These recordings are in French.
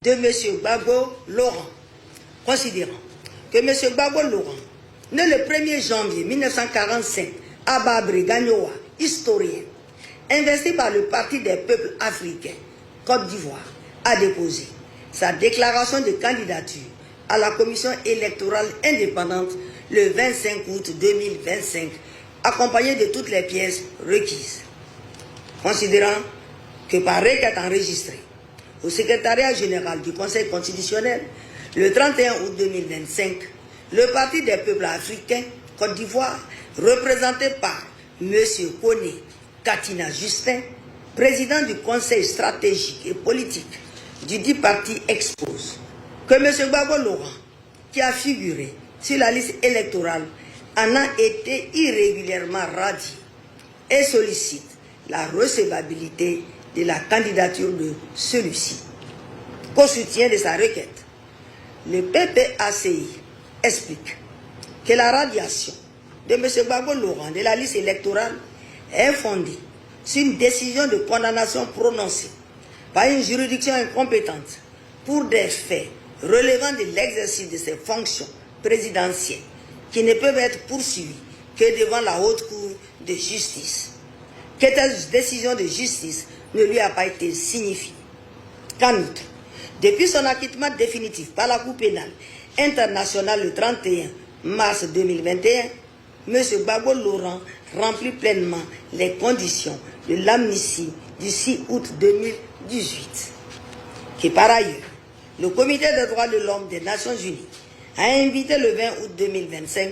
de M. Gbagbo Laurent, considérant que M. Gbagbo Laurent, né le 1er janvier 1945 à Babri Gagnoa, historien, investi par le Parti des peuples africains, Côte d'Ivoire, a déposé sa déclaration de candidature à la commission électorale indépendante le 25 août 2025, accompagné de toutes les pièces requises. Considérant que par requête enregistrée au secrétariat général du Conseil constitutionnel le 31 août 2025, le Parti des peuples africains, Côte d'Ivoire, représenté par M. Koné Katina Justin, président du Conseil stratégique et politique du dit parti, expose que M. Gbagbo Laurent, qui a figuré sur la liste électorale, en a été irrégulièrement radié et sollicite la recevabilité de la candidature de celui-ci. Qu'au soutien de sa requête, le PPACI explique que la radiation de M. Gbagbo Laurent de la liste électorale est fondée sur une décision de condamnation prononcée par une juridiction incompétente pour des faits relevant de l'exercice de ses fonctions présidentielles qui ne peuvent être poursuivies que devant la haute cour de justice. Que telle décision de justice ne lui a pas été signifiée. Qu'en outre, depuis son acquittement définitif par la Cour pénale internationale le 31 mars 2021, M. Gbagbo Laurent remplit pleinement les conditions de l'amnistie du 6 août 2018. Que par ailleurs, le Comité des droits de l'homme des Nations Unies a invité le 20 août 2025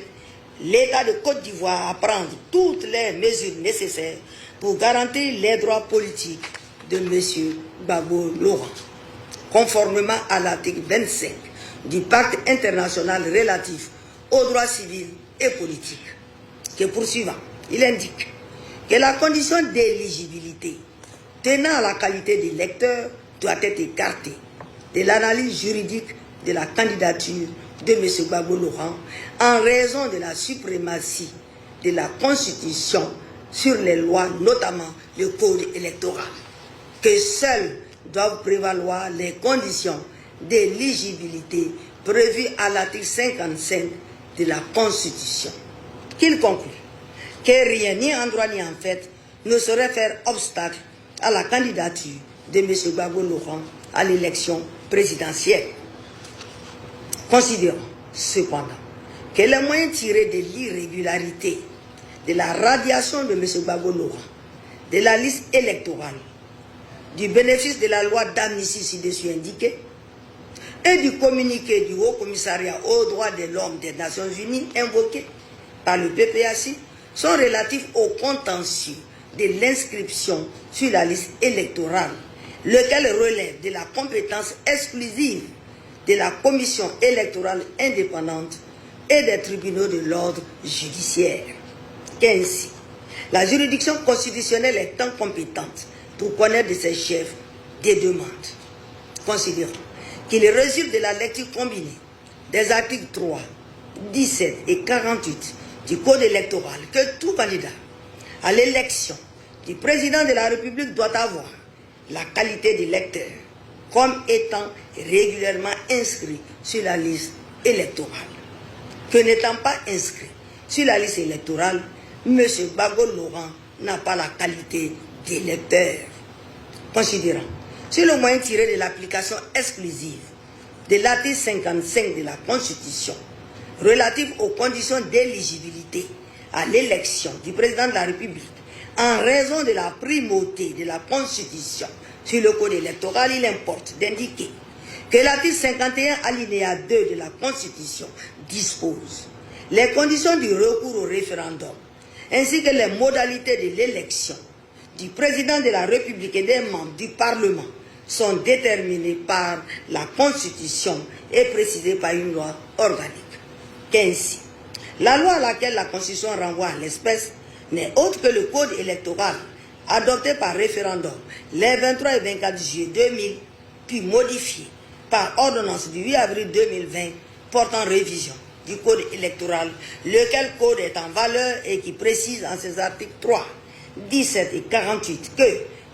l'État de Côte d'Ivoire à prendre toutes les mesures nécessaires pour garantir les droits politiques de M. Gbagbo Laurent, conformément à l'article 25 du Pacte international relatif aux droits civils et politiques. Que poursuivant, il indique que la condition d'éligibilité tenant à la qualité d'électeur doit être écartée de l'analyse juridique de la candidature de M. Gbagbo Laurent en raison de la suprématie de la Constitution sur les lois, notamment le code électoral, que seules doivent prévaloir les conditions d'éligibilité prévues à l'article 55 de la Constitution. Qu'il conclut que rien, ni en droit ni en fait, ne saurait faire obstacle à la candidature de M. Gbagbo Laurent à l'élection présidentielle. Considérons cependant que les moyens tirés de l'irrégularité de la radiation de M. Gbagbo Laurent de la liste électorale, du bénéfice de la loi d'amnistie ci-dessus indiquée et du communiqué du Haut Commissariat aux droits de l'homme des Nations Unies invoqué par le PPACI sont relatifs au contentieux de l'inscription sur la liste électorale, lequel relève de la compétence exclusive de la Commission électorale indépendante et des tribunaux de l'ordre judiciaire. Qu'ainsi, la juridiction constitutionnelle est incompétente pour connaître de ses chefs des demandes. Considérant qu'il résulte de la lecture combinée des articles 3, 17 et 48 du Code électoral que tout candidat à l'élection du président de la République doit avoir la qualité d'électeur comme étant régulièrement inscrit sur la liste électorale. Que n'étant pas inscrit sur la liste électorale, M. Gbagbo Laurent n'a pas la qualité d'électeur. Considérant sur le moyen tiré de l'application exclusive de l'article 55 de la Constitution relative aux conditions d'éligibilité à l'élection du président de la République en raison de la primauté de la Constitution sur le code électoral, il importe d'indiquer que l'article 51 alinéa 2 de la Constitution dispose les conditions du recours au référendum ainsi que les modalités de l'élection du président de la République et des membres du Parlement sont déterminées par la Constitution et précisées par une loi organique. Qu'ainsi, la loi à laquelle la Constitution renvoie à l'espèce n'est autre que le Code électoral adopté par référendum les 23 et 24 juillet 2000, puis modifié par ordonnance du 8 avril 2020 portant révision du Code électoral, lequel code est en valeur et qui précise en ses articles 3, 17 et 48 que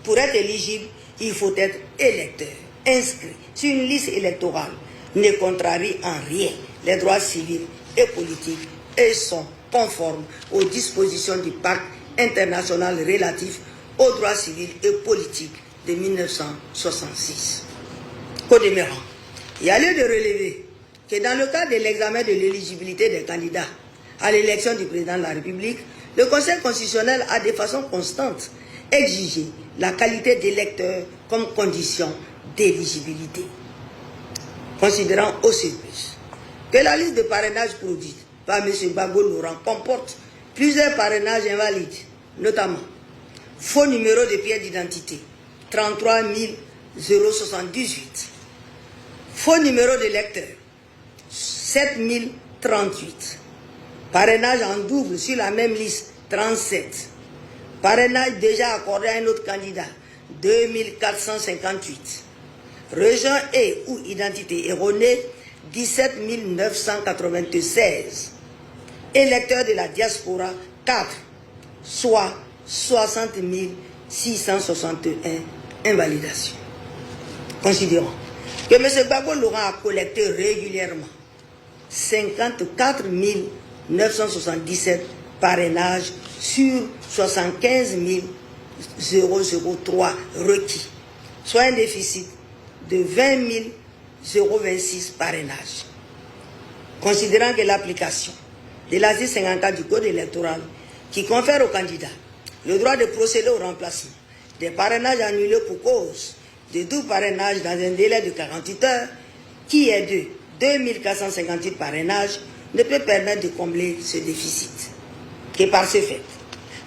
pour être éligible, il faut être électeur. inscrits sur une liste électorale ne contrarient en rien les droits civils et politiques et sont conformes aux dispositions du pacte international relatif aux droits civils et politiques de 1966. Qu'au demeurant, il y a lieu de relever que dans le cadre de l'examen de l'éligibilité des candidats à l'élection du président de la République, le Conseil constitutionnel a de façon constante exigé la qualité d'électeur comme condition d'éligibilité. Considérant aussi plus que la liste de parrainage produite par M. Gbagbo Laurent comporte plusieurs parrainages invalides, notamment faux numéro de pièce d'identité 33 078, faux numéro de lecteur 7038, parrainage en double sur la même liste 37, parrainage déjà accordé à un autre candidat 2458, région et ou identité erronée 17 996, électeurs de la diaspora 4, soit 60 661 invalidations. Considérons que M. Gbagbo Laurent a collecté régulièrement 54 977 parrainages sur 75 003 requis, soit un déficit de 20 026 parrainages. Considérant que l'application de l'article 54 du Code électoral qui confère aux candidats le droit de procéder au remplacement des parrainages annulés pour cause de double parrainage dans un délai de 48 heures, qui est de 2458 parrainages, ne peut permettre de combler ce déficit. Que par ce fait,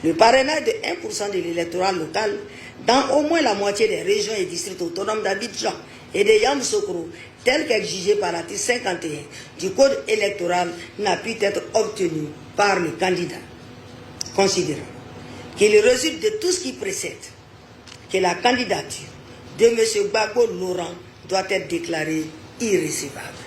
le parrainage de 1% de l'électorat local dans au moins la moitié des régions et districts autonomes d'Abidjan et de Yamoussoukro, tel qu'exigé par l'article 51 du Code électoral, n'a pu être obtenu par le candidat. Considérant qu'il résulte de tout ce qui précède que la candidature de M. Gbagbo Laurent doit être déclarée irrécevable.